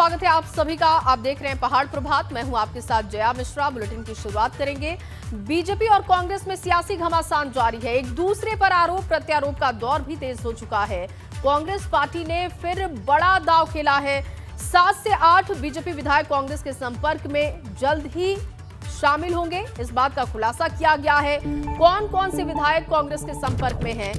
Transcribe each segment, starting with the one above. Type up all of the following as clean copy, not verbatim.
स्वागत है आप सभी का। आप देख रहे हैं पहाड़ प्रभात। मैं हूं आपके साथ जया मिश्रा। बुलेटिन की शुरुआत करेंगे। बीजेपी और कांग्रेस में सियासी घमासान जारी है। एक दूसरे पर आरोप प्रत्यारोप का दौर भी तेज हो चुका है। कांग्रेस पार्टी ने फिर बड़ा दांव खेला है। 7 से 8 बीजेपी विधायक कांग्रेस के संपर्क में जल्द ही शामिल होंगे, इस बात का खुलासा किया गया है। कौन कौन से विधायक कांग्रेस के संपर्क में हैं,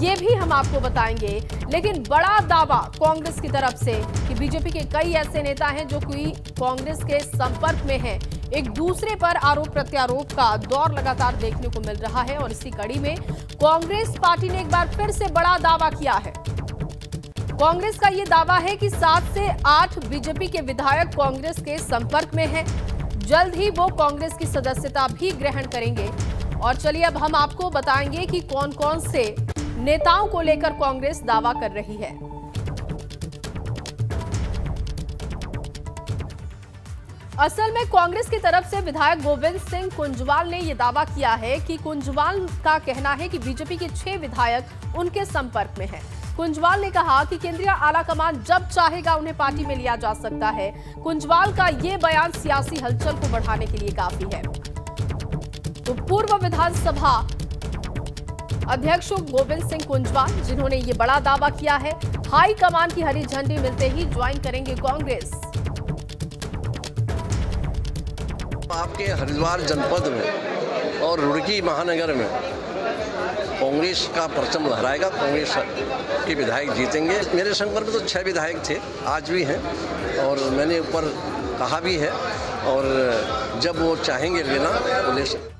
ये भी हम आपको बताएंगे। लेकिन बड़ा दावा कांग्रेस की तरफ से कि बीजेपी के कई ऐसे नेता हैं जो कि कांग्रेस के संपर्क में हैं। एक दूसरे पर आरोप प्रत्यारोप का दौर लगातार देखने को मिल रहा है और इसी कड़ी में कांग्रेस पार्टी ने एक बार फिर से बड़ा दावा किया है। कांग्रेस का यह दावा है कि 7 से 8 बीजेपी के विधायक कांग्रेस के संपर्क में हैं। जल्द ही वो कांग्रेस की सदस्यता भी ग्रहण करेंगे। और चलिए अब हम आपको बताएंगे कि कौन कौन से नेताओं को लेकर कांग्रेस दावा कर रही है। असल में कांग्रेस की तरफ से विधायक गोविंद सिंह कुंजवाल ने यह दावा किया है कि कुंजवाल का कहना है कि बीजेपी के 6 विधायक उनके संपर्क में हैं। कुंजवाल ने कहा कि केंद्रीय आलाकमान जब चाहेगा उन्हें पार्टी में लिया जा सकता है। कुंजवाल का ये बयान सियासी हलचल को बढ़ाने के लिए काफी है। तो पूर्व विधानसभा अध्यक्ष गोविंद सिंह कुंजवाल, जिन्होंने ये बड़ा दावा किया है, हाई कमान की हरी झंडी मिलते ही ज्वाइन करेंगे कांग्रेस। आपके हरिद्वार जनपद में और रुड़की महानगर में कांग्रेस का परचम लहराएगा। कांग्रेस के विधायक जीतेंगे। मेरे संपर्क में तो 6 विधायक थे, आज भी हैं और मैंने ऊपर कहा भी है और जब वो चाहेंगे लेना तो ले सकते।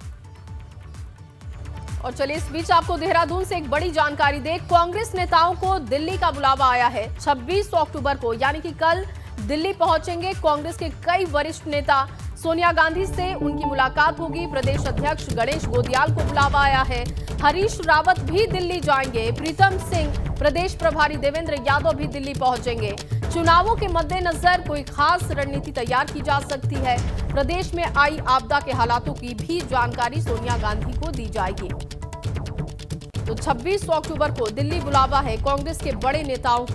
और चलिए इस बीच आपको देहरादून से एक बड़ी जानकारी दे। कांग्रेस नेताओं को दिल्ली का बुलावा आया है। 26 अक्टूबर को यानी कि कल दिल्ली पहुंचेंगे कांग्रेस के कई वरिष्ठ नेता। सोनिया गांधी से उनकी मुलाकात होगी। प्रदेश अध्यक्ष गणेश गोदियाल को बुलावा आया है। हरीश रावत भी दिल्ली जाएंगे। प्रीतम सिंह, प्रदेश प्रभारी देवेंद्र यादव भी दिल्ली पहुंचेंगे। चुनावों के मद्देनजर कोई खास रणनीति तैयार की जा सकती है। प्रदेश में आई आपदा के हालातों की भी जानकारी सोनिया गांधी को दी जाएगी। तो 26 अक्टूबर को दिल्ली बुलावा है। कांग्रेस के बड़े नेताओं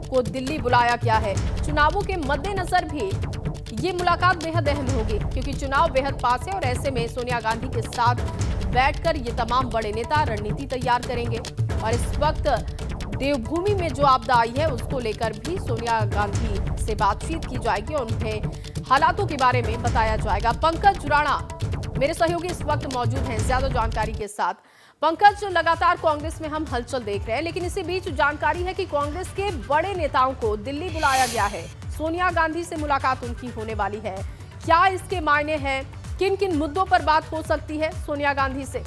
को दिल्ली बुलाया गया है। चुनावों के मद्देनजर भी ये मुलाकात बेहद अहम होगी क्योंकि चुनाव बेहद पास है और ऐसे में सोनिया गांधी के साथ बैठकर ये तमाम बड़े नेता रणनीति तैयार करेंगे। और इस वक्त देवभूमि में जो आपदा आई है उसको लेकर भी सोनिया गांधी से बातचीत की जाएगी और उन्हें हालातों के बारे में बताया जाएगा। पंकज राणा मेरे सहयोगी इस वक्त मौजूद हैं ज्यादा जानकारी के साथ। पंकज, लगातार कांग्रेस में हम हलचल देख रहे हैं, लेकिन इसी बीच जानकारी है कि कांग्रेस के बड़े नेताओं को दिल्ली बुलाया गया है। सोनिया गांधी से मुलाकात उनकी होने वाली है। क्या इसके मायने हैं? किन किन मुद्दों पर बात हो सकती है सोनिया गांधी से?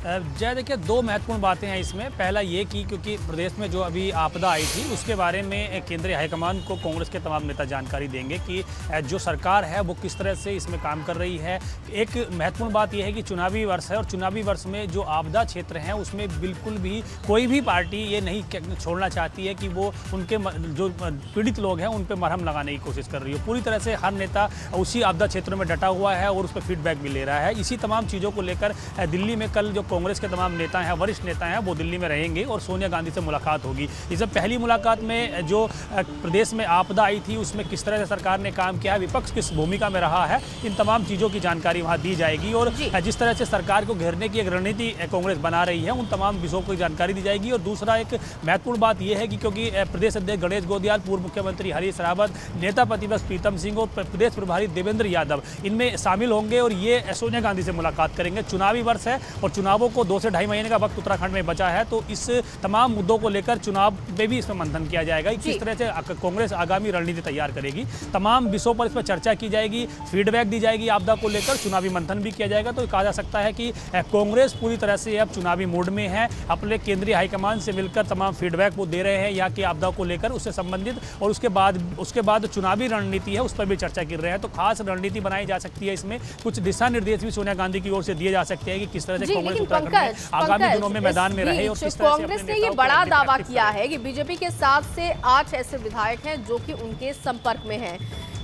जय, देखिए 2 महत्वपूर्ण बातें हैं इसमें। पहला ये कि क्योंकि प्रदेश में जो अभी आपदा आई थी उसके बारे में केंद्रीय हाईकमान को कांग्रेस के तमाम नेता जानकारी देंगे कि जो सरकार है वो किस तरह से इसमें काम कर रही है। एक महत्वपूर्ण बात यह है कि चुनावी वर्ष है और चुनावी वर्ष में जो आपदा क्षेत्र हैं उसमें बिल्कुल भी कोई भी पार्टी ये नहीं छोड़ना चाहती है कि वो उनके जो पीड़ित लोग हैं उन पर मरहम लगाने की कोशिश कर रही हो। पूरी तरह से हर नेता उसी आपदा क्षेत्र में डटा हुआ है और उस पर फीडबैक भी ले रहा है। इसी तमाम चीज़ों को लेकर दिल्ली में कल जो कांग्रेस के तमाम नेता हैं, वरिष्ठ नेता हैं, वो दिल्ली में रहेंगे और सोनिया गांधी से मुलाकात होगी। इस पहली मुलाकात में जो प्रदेश में आपदा आई थी उसमें किस तरह से सरकार ने काम किया है, विपक्ष किस भूमिका में रहा है, इन तमाम चीज़ों की जानकारी वहां दी जाएगी। और जिस तरह से सरकार को घेरने की एक रणनीति कांग्रेस बना रही है उन तमाम विषयों की जानकारी दी जाएगी। और दूसरा एक महत्वपूर्ण बात यह है कि क्योंकि प्रदेश अध्यक्ष गणेश गोदियाल, पूर्व मुख्यमंत्री हरीश रावत, नेता प्रतिपक्ष प्रीतम सिंह और प्रदेश प्रभारी देवेंद्र यादव इनमें शामिल होंगे और ये सोनिया गांधी से मुलाकात करेंगे। चुनावी वर्ष है और चुनावों को 2 से ढाई महीने का वक्त उत्तराखंड में बचा है, तो इस तमाम मुद्दों को लेकर चुनाव में भी इसमें मंथन किया जाएगा। किस तरह से कांग्रेस आगामी रणनीति तैयार करेगी, तमाम विषयों पर इस पर चर्चा की जाएगी, फीडबैक दी जाएगी, आपदा को लेकर चुनावी मंथन भी किया जाएगा। तो कहा जा सकता है कि कांग्रेस पूरी तरह से अब चुनावी मूड में है। अपने केंद्रीय हाईकमान से मिलकर तमाम फीडबैक वो दे रहे हैं यहाँ की आपदा को लेकर, उससे संबंधित, और उसके बाद चुनावी रणनीति है उस पर भी चर्चा कर रहे हैं। तो खास रणनीति बनाई जा सकती है। इसमें कुछ दिशा निर्देश भी सोनिया गांधी की ओर से दिए जा सकते हैं कि किस तरह से कांग्रेस उत्तराखंड में आगामी दिनों में मैदान में रहे। और कांग्रेस ने ये बड़ा दावा किया है कि बीजेपी के 7 से 8 ऐसे विधायक हैं जो कि उनके संपर्क में हैं।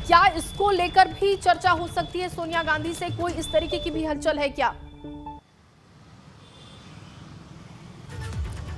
क्या इसको लेकर भी चर्चा हो सकती है सोनिया गांधी से? कोई इस तरीके की भी हलचल है क्या?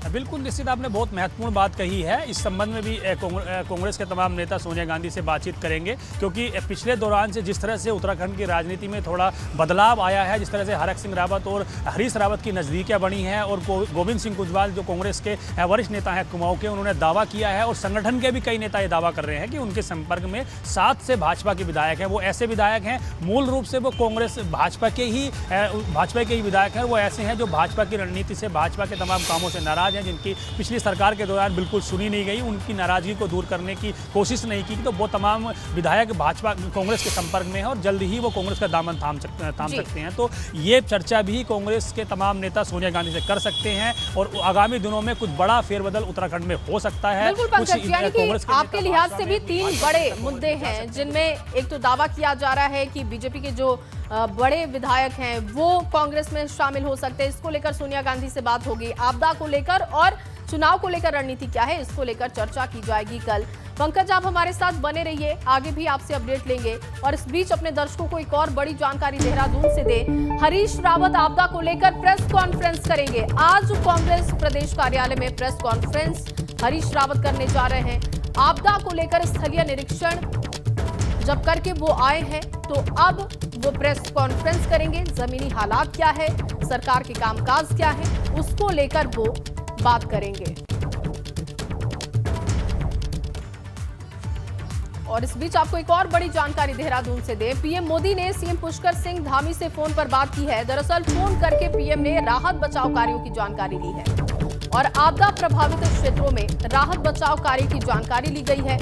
बिल्कुल निश्चित, आपने बहुत महत्वपूर्ण बात कही है। इस संबंध में भी कांग्रेस के तमाम नेता सोनिया गांधी से बातचीत करेंगे, क्योंकि पिछले दौरान से जिस तरह से उत्तराखंड की राजनीति में थोड़ा बदलाव आया है, जिस तरह से हरक सिंह रावत और हरीश रावत की नज़दीकियाँ बनी हैं और गोविंद सिंह कुजवाल जो कांग्रेस के वरिष्ठ नेता हैं कुमाऊं के, उन्होंने दावा किया है और संगठन के भी कई नेता ये दावा कर रहे हैं कि उनके संपर्क में 7 से भाजपा के विधायक हैं। वो ऐसे विधायक हैं, मूल रूप से वो कांग्रेस भाजपा के ही विधायक हैं। वो ऐसे हैं जो भाजपा की रणनीति से, भाजपा के तमाम कामों से नाराज हैं, जिनकी पिछली सरकार के दौरान बिल्कुल सुनी नहीं गई, उनकी नाराजगी को दूर करने की कोशिश नहीं की। तो वो तमाम विधायक भाजपा कांग्रेस के संपर्क में है और जल्द ही वो कांग्रेस का दामन थाम सकते हैं। तो ये चर्चा भी कांग्रेस के तमाम नेता सोनिया गांधी से कर सकते हैं और आगामी दिनों में कुछ बड़ा फेरबदल उत्तराखंड में हो सकता है। बिल्कुल पंकज, यानी कि आपके लिहाज से भी 3 बड़े मुद्दे हैं, जिनमें एक तो दावा किया जा रहा है कि बीजेपी के जो बड़े विधायक हैं वो कांग्रेस में शामिल हो सकते हैं। इसको लेकर सोनिया गांधी से बात होगी, आपदा को लेकर और चुनाव को लेकर रणनीति क्या है, इसको लेकर चर्चा की जाएगी कल। पंकज, आप हमारे साथ बने रहिए, आगे भी आपसे अपडेट लेंगे। और इस बीच अपने दर्शकों को एक और बड़ी जानकारी देहरादून से दे। हरीश रावत आपदा को लेकर प्रेस कॉन्फ्रेंस करेंगे। आज कांग्रेस प्रदेश कार्यालय में प्रेस कॉन्फ्रेंस हरीश रावत करने जा रहे हैं। आपदा को लेकर स्थलीय निरीक्षण जब करके वो आए हैं, तो अब वो प्रेस कॉन्फ्रेंस करेंगे। जमीनी हालात क्या है, सरकार के कामकाज क्या है, उसको लेकर वो बात करेंगे। और इस बीच आपको एक और बड़ी जानकारी देहरादून से दे। पीएम मोदी ने सीएम पुष्कर सिंह धामी से फोन पर बात की है। दरअसल फोन करके पीएम ने राहत बचाव कार्यों की जानकारी ली है और आपदा प्रभावित क्षेत्रों में राहत बचाव कार्य की जानकारी ली गई है।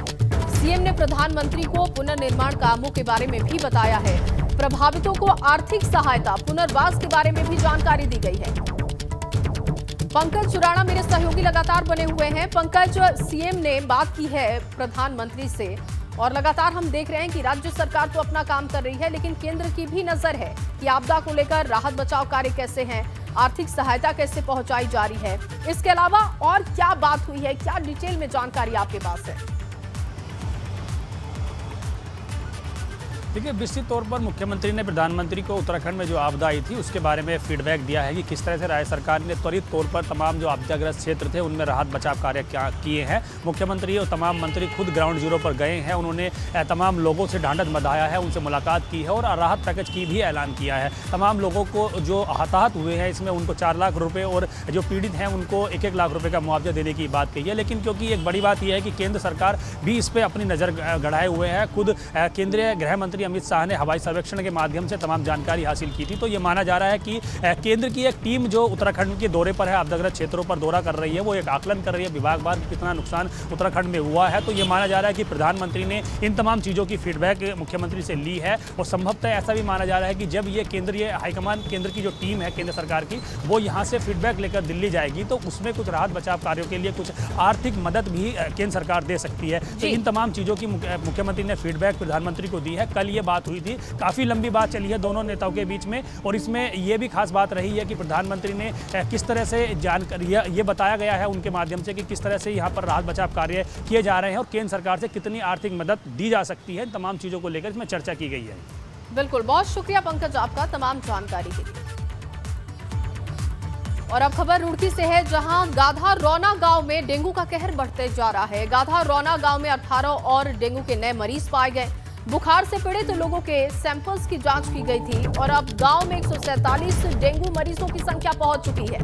सीएम ने प्रधानमंत्री को पुनर्निर्माण कामों के बारे में भी बताया है। प्रभावितों को आर्थिक सहायता, पुनर्वास के बारे में भी जानकारी दी गई है। पंकज राणा मेरे सहयोगी लगातार बने हुए हैं। पंकज, सीएम ने बात की है प्रधानमंत्री से और लगातार हम देख रहे हैं कि राज्य सरकार तो अपना काम कर रही है, लेकिन केंद्र की भी नजर है कि आपदा को लेकर राहत बचाव कार्य कैसे हैं, आर्थिक सहायता कैसे पहुंचाई जा रही है। इसके अलावा और क्या बात हुई है, क्या डिटेल में जानकारी आपके पास है? देखिए, विस्तृत तौर पर मुख्यमंत्री ने प्रधानमंत्री को उत्तराखंड में जो आपदा आई थी उसके बारे में फीडबैक दिया है कि किस तरह से राज्य सरकार ने त्वरित तौर पर तमाम जो आपदाग्रस्त क्षेत्र थे उनमें राहत बचाव कार्य क्या किए हैं। मुख्यमंत्री और तमाम मंत्री खुद ग्राउंड जीरो पर गए हैं, उन्होंने तमाम लोगों से ढांढस बंधाया है, उनसे मुलाकात की है और राहत पैकेज की भी ऐलान किया है। तमाम लोगों को जो हताहत हुए हैं इसमें उनको 4 लाख रुपये और जो पीड़ित हैं उनको 1-1 लाख रुपये का मुआवजा देने की बात कही है। लेकिन क्योंकि एक बड़ी बात यह है कि केंद्र सरकार भी इस पर अपनी नज़र गड़ाए हुए है। खुद केंद्रीय गृह मंत्री अमित शाह ने हवाई सर्वेक्षण के माध्यम से तमाम जानकारी हासिल की थी। तो ये माना जा रहा है कि केंद्र की एक टीम जो उत्तराखंड के दौरे पर है, आपदाग्रस्त क्षेत्रों पर दौरा कर रही है, वो एक आकलन कर रही है विभागवार कितना नुकसान उत्तराखंड में हुआ है। तो ये माना जा रहा है कि प्रधानमंत्री ने इन तमाम चीज़ों की फीडबैक मुख्यमंत्री से ली है और संभवतः ऐसा भी माना जा रहा है कि जब ये केंद्रीय हाईकमान, केंद्र की जो टीम है केंद्र सरकार की, वो यहाँ से फीडबैक लेकर दिल्ली जाएगी तो उसमें कुछ राहत बचाव कार्यों के लिए कुछ आर्थिक मदद भी केंद्र सरकार दे सकती है। तो इन तमाम चीज़ों की मुख्यमंत्री ने फीडबैक प्रधानमंत्री को दी है। कल ये बात हुई थी, काफ़ी लंबी बात चली है दोनों नेताओं के बीच में और इसमें यह भी खास बात रही है कि प्रधानमंत्री ने किस तरह से जानकारी ये बताया गया है उनके माध्यम से कि किस तरह से यहाँ पर राहत बचाव कार्य किए जा रहे हैं और केंद्र सरकार से कितनी आर्थिक मदद दी जा सकती है। तमाम चीज़ों को लेकर इसमें चर्चा की गई है। बिल्कुल, बहुत शुक्रिया पंकज आपका तमाम जानकारी के लिए। और अब खबर रुड़की से है, जहां गाधा रौना गांव में डेंगू का कहर बढ़ते जा रहा है। गाधा रौना गांव में 18 और डेंगू के नए मरीज पाए गए। बुखार से पीड़ित लोगों के सैंपल्स की जांच की गई थी और अब गांव में 147 डेंगू मरीजों की संख्या पहुंच चुकी है।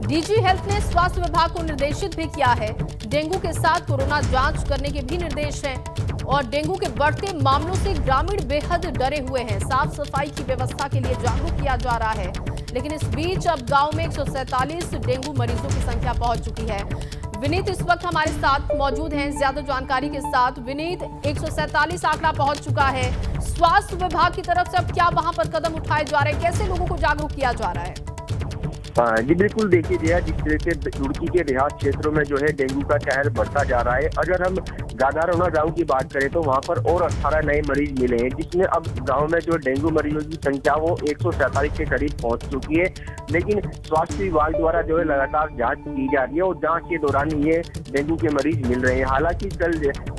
डीजी हेल्थ ने स्वास्थ्य विभाग को निर्देशित भी किया है। डेंगू के साथ कोरोना जांच करने के भी निर्देश हैं और डेंगू के बढ़ते मामलों से ग्रामीण बेहद डरे हुए हैं। साफ सफाई की व्यवस्था के लिए जागरूक किया जा रहा है, लेकिन इस बीच अब गांव में 147 डेंगू मरीजों की संख्या पहुंच चुकी है। विनीत इस वक्त हमारे साथ मौजूद हैं ज्यादा जानकारी के साथ। विनीत, 147 आंकड़ा पहुंच चुका है। स्वास्थ्य विभाग की तरफ से अब क्या वहां पर कदम उठाए जा रहे हैं, कैसे लोगों को जागरूक किया जा रहा है? जी बिल्कुल, देखिए जया, जिस तरह से रुड़की के देहात क्षेत्रों में जो है डेंगू का कहर बढ़ता जा रहा है। अगर हम गागारोना गांव की बात करें तो वहां पर और 18 नए मरीज मिले हैं, जिसमें अब गांव में जो डेंगू मरीजों की संख्या वो 147 के करीब पहुंच चुकी है। लेकिन स्वास्थ्य विभाग द्वारा जो है लगातार जांच की जा रही है और जांच के दौरान ये डेंगू के मरीज मिल रहे हैं। हालांकि कल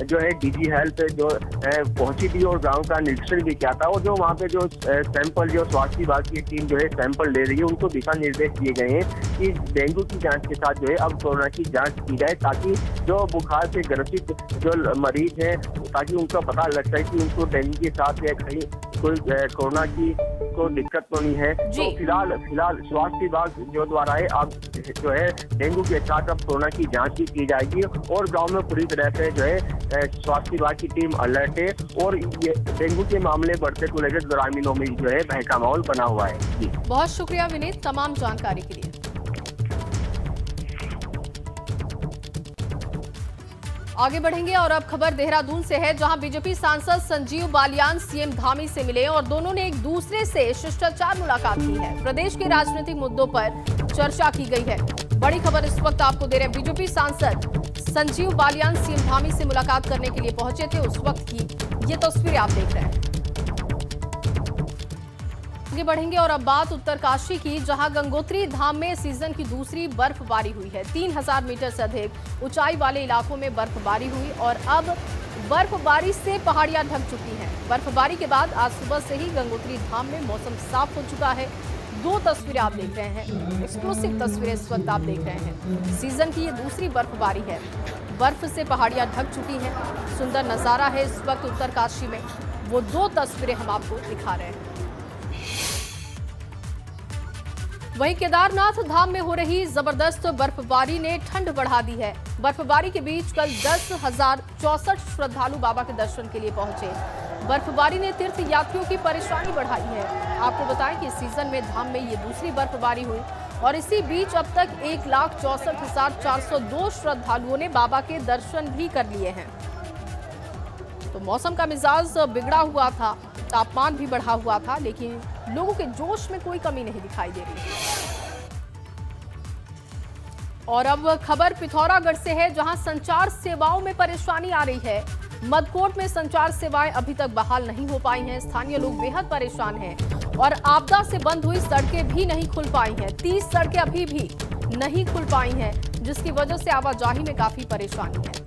जो है डीजी हेल्थ जो पहुंची थी और गांव का निरीक्षण भी किया था, और जो वहां पे जो सैंपल जो स्वास्थ्य विभाग की टीम जो है सैंपल ले रही है, उनको दिशा निर्देश दिए गए हैं कि डेंगू की जांच के साथ जो है अब कोरोना की जांच की जाए, ताकि जो बुखार से ग्रसित जो मरीज हैं ताकि उनका पता लग सके कि उनको डेंगू के साथ या कहीं कोई कोरोना की को दिक्कत तो नहीं है। तो फिलहाल स्वास्थ्य विभाग जो द्वारा है अब जो है डेंगू के साथ अब कोरोना की जांच भी की जाएगी और गांव में पूरी तरह से जो है स्वास्थ्य विभाग की टीम अलर्ट है और ये डेंगू के मामले बढ़ते को लेकर ग्रामीणों में जो है भय का माहौल बना हुआ है। जी बहुत शुक्रिया विनीत तमाम जानकारी के लिए। आगे बढ़ेंगे और अब खबर देहरादून से है, जहां बीजेपी सांसद संजीव बालियान सीएम धामी से मिले और दोनों ने एक दूसरे से शिष्टाचार मुलाकात की है। प्रदेश के राजनीतिक मुद्दों पर चर्चा की गई है। बड़ी खबर इस वक्त आपको दे रहे हैं। बीजेपी सांसद संजीव बालियान सीएम धामी से मुलाकात करने के लिए पहुंचे थे, उस वक्त की ये तस्वीरें आप देख रहे हैं। आगे बढ़ेंगे और अब बात उत्तरकाशी की, जहां गंगोत्री धाम में सीजन की दूसरी बर्फबारी हुई है। 3000 मीटर से अधिक ऊंचाई वाले इलाकों में बर्फबारी हुई और अब बर्फबारी से पहाड़ियां ढक चुकी हैं। बर्फबारी के बाद आज सुबह से ही गंगोत्री धाम में मौसम साफ हो चुका है। दो तस्वीरें आप देख रहे हैं, एक्सक्लूसिव तस्वीरें इस वक्त आप देख रहे हैं। सीजन की ये दूसरी बर्फबारी है, बर्फ से पहाड़ियां ढक चुकी हैं। सुंदर नजारा है इस वक्त उत्तरकाशी में, वो दो तस्वीरें हम आपको दिखा रहे हैं। वहीं केदारनाथ धाम में हो रही जबरदस्त बर्फबारी ने ठंड बढ़ा दी है। बर्फबारी के बीच कल 10,064 श्रद्धालु बाबा के दर्शन के लिए पहुंचे। बर्फबारी ने तीर्थ यात्रियों की परेशानी बढ़ाई है। आपको बताएं कि इस सीजन में धाम में ये दूसरी बर्फबारी हुई और इसी बीच अब तक 1,64,402 श्रद्धालुओं ने बाबा के दर्शन भी कर लिए हैं। तो मौसम का मिजाज बिगड़ा हुआ था, तापमान भी बढ़ा हुआ था, लेकिन लोगों के जोश में कोई कमी नहीं दिखाई दे रही। और अब खबर पिथौरागढ़ से है, जहां संचार सेवाओं में परेशानी आ रही है। मदकोट में संचार सेवाएं अभी तक बहाल नहीं हो पाई हैं। स्थानीय लोग बेहद परेशान हैं और आपदा से बंद हुई सड़कें भी नहीं खुल पाई हैं। 30 सड़कें अभी भी नहीं खुल पाई हैं, जिसकी वजह से आवाजाही में काफी परेशानी है।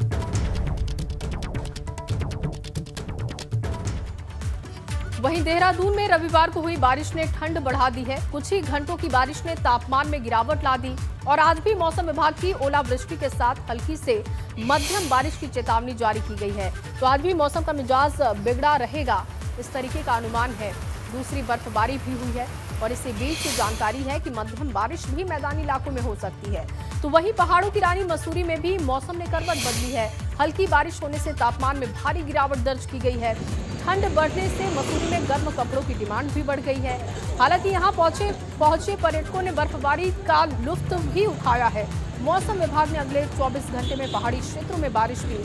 वहीं देहरादून में रविवार को हुई बारिश ने ठंड बढ़ा दी है। कुछ ही घंटों की बारिश ने तापमान में गिरावट ला दी और आज भी मौसम विभाग की ओलावृष्टि के साथ हल्की से मध्यम बारिश की चेतावनी जारी की गई है। तो आज भी मौसम का मिजाज बिगड़ा रहेगा, इस तरीके का अनुमान है। दूसरी बर्फबारी भी हुई है और इसी बीच जानकारी है कि मध्यम बारिश भी मैदानी इलाकों में हो सकती है। तो वहीं पहाड़ों की रानी मसूरी में भी मौसम ने करवट बदली है। हल्की बारिश होने से तापमान में भारी गिरावट दर्ज की गई है। ठंड बढ़ने से मसूरी में गर्म कपड़ों की डिमांड भी बढ़ गई है। हालांकि यहां पहुंचे पर्यटकों ने बर्फबारी का लुत्फ भी उठाया है। मौसम विभाग ने अगले 24 घंटे में पहाड़ी क्षेत्रों में बारिश की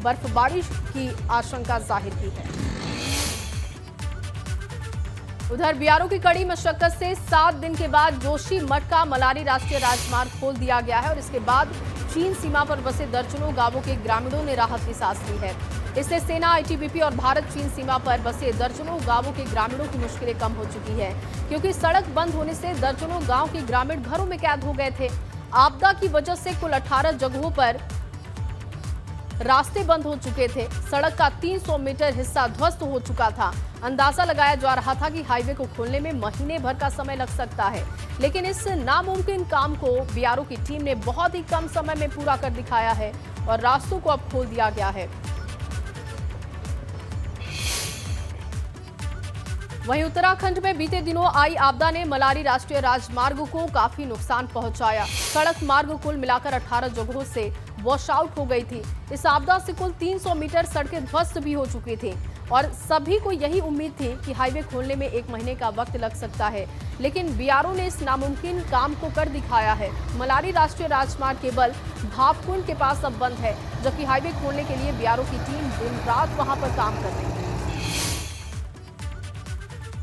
बर्फबारी की आशंका जाहिर की है। उधर बीआरओ की कड़ी मशक्कत से 7 दिन के बाद जोशीमठ का मलारी राष्ट्रीय राजमार्ग खोल दिया गया है और इसके बाद चीन सीमा पर बसे दर्जनों गांवों के ग्रामीणों ने राहत की सांस ली है। इससे सेना, आईटीबीपी और भारत चीन सीमा पर बसे दर्जनों गांवों के ग्रामीणों की मुश्किलें कम हो चुकी है, क्योंकि सड़क बंद होने से दर्जनों गांव के ग्रामीण घरों में कैद हो गए थे। आपदा की वजह से कुल 18 जगहों पर रास्ते बंद हो चुके थे। सड़क का 300 मीटर हिस्सा ध्वस्त हो चुका था। अंदाजा लगाया जा रहा था कि हाईवे को खोलने में महीने भर का समय लग सकता है, लेकिन इस नामुमकिन काम को बीआरओ की टीम ने बहुत ही कम समय में पूरा कर दिखाया है और रास्तों को अब खोल दिया गया है। वहीं उत्तराखंड में बीते दिनों आई आपदा ने मलारी राष्ट्रीय राजमार्ग को काफी नुकसान पहुंचाया। सड़क मार्ग कुल मिलाकर 18 जगहों से वॉश आउट हो गई थी। इस आपदा से कुल 300 मीटर सड़कें ध्वस्त भी हो चुकी थी और सभी को यही उम्मीद थी कि हाईवे खोलने में 1 महीने का वक्त लग सकता है, लेकिन बीआरओ ने इस नामुमकिन काम को कर दिखाया है। मलारी राष्ट्रीय राजमार्ग केवल भावकुंड के पास अब बंद है, जबकि हाईवे खोलने के लिए बीआरओ की टीम दिन रात वहां पर काम कर रही है।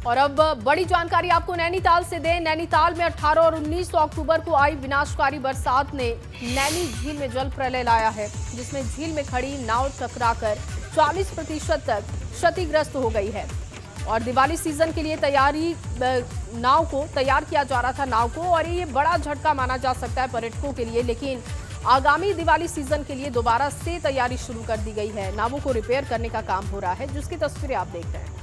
और अब बड़ी जानकारी आपको नैनीताल से दें। नैनीताल में 18 और 19 अक्टूबर को आई विनाशकारी बरसात ने नैनी झील में जल प्रलय लाया है, जिसमें झील में खड़ी नाव टकराकर 40% तक क्षतिग्रस्त हो गई है। और दिवाली सीजन के लिए नाव को तैयार किया जा रहा था नाव को, और ये बड़ा झटका माना जा सकता है पर्यटकों के लिए। लेकिन आगामी दिवाली सीजन के लिए दोबारा से तैयारी शुरू कर दी गई है। नावों को रिपेयर करने का काम हो रहा है, जिसकी तस्वीरें आप देख रहे हैं।